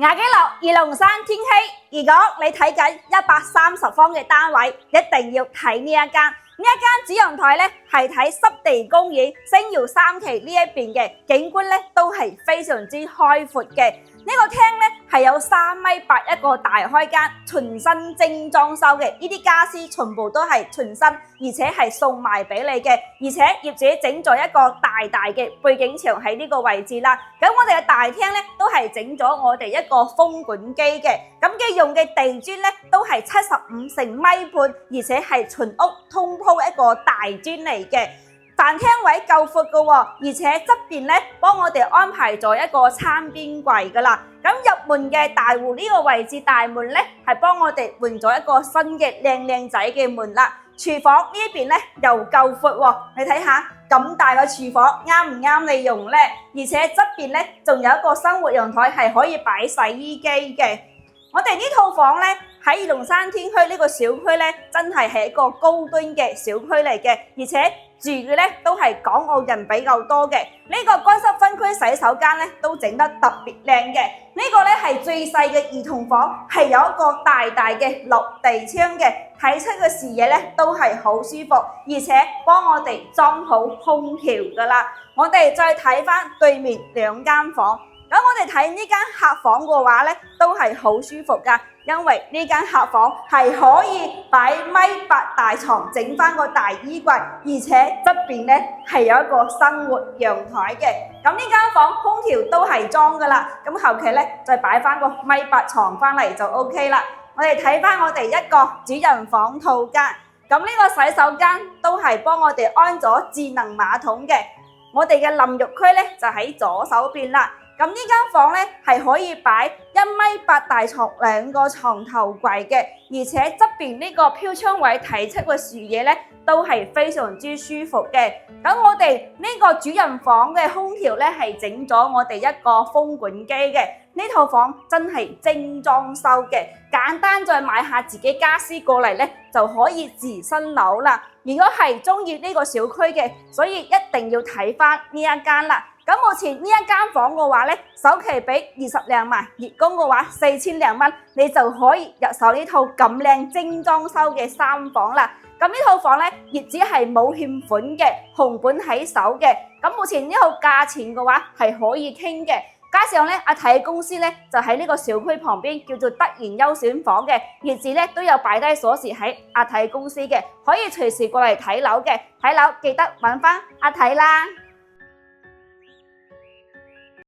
亞基樓二龍山天禧，如果你睇緊130方嘅單位，一定要睇呢一間。呢一間主陽台咧係睇濕地公園星耀3期呢一邊嘅景觀咧，都係非常之開闊嘅。呢個廳咧係有3.8米一個大開間，全新精裝修嘅，呢啲家私全部都係全新，而且係送埋俾你嘅。而且業主整咗一個大嘅背景牆喺呢個位置啦。咁我哋嘅大廳咧都係整咗我哋一個風管機嘅，咁嘅用嘅地磚咧都係75乘1.5米，而且係全屋通鋪一個大磚嚟嘅。飯廳位夠闊嘅喎，而且側邊咧幫我哋安排咗一個餐邊櫃噶啦。咁入門嘅大戶呢個位置大門咧係幫我哋換咗一個新嘅靚仔嘅門啦。廚房呢一邊咧又夠闊喎，你睇下咁大個廚房啱唔啱你用咧？而且側邊咧仲有一個生活陽台係可以擺洗衣機嘅。我哋呢套房咧喺二龍山天墟呢個小區咧，真係一個高端嘅小區嚟嘅，而且住嘅咧都係港澳人比較多嘅。呢個乾濕分區洗手間咧都整得特別靚嘅。呢個咧係最細嘅兒童房，係有一個大嘅落地窗嘅，睇出嘅視野咧都係好舒服，而且幫我哋裝好空調噶啦。我哋再睇翻對面2間房。咁我哋睇呢間客房嘅話咧，都係好舒服噶，因為呢間客房係可以擺1.8米大床，整翻個大衣櫃，而且側邊咧係有一個生活陽台嘅。咁呢間房空調都係裝噶啦，咁後期咧再擺翻個1.8米床翻嚟就 OK 啦。我哋睇翻我哋一個主人房套間，咁呢個洗手間都係幫我哋安咗智能馬桶嘅。我哋嘅淋浴區咧就喺左手邊啦。咁呢間房咧係可以擺1.8米大床，2個床頭櫃嘅，而且側邊呢個飄窗位睇出個視野咧都係非常之舒服嘅。咁我哋呢個主人房嘅空調咧係整咗我哋一個風管機嘅。呢套房真係精裝修嘅，簡單再買下自己家私過嚟咧就可以自身樓啦。如果係中意呢個小區嘅，所以一定要睇翻呢一間啦。咁目前呢一間房嘅話咧，首期俾20零萬，月供嘅話4000零蚊，你就可以入手呢套咁靚精裝修嘅3房啦。咁呢套房咧，業主係冇欠款嘅，紅本喺手嘅。咁目前呢套價錢嘅話係可以傾嘅。加上咧，阿睇公司咧就喺呢個小區旁邊，叫做德賢優選房嘅，業主咧都有擺低鎖匙喺阿睇公司嘅，可以隨時過嚟睇樓嘅。睇樓記得揾翻阿睇啦。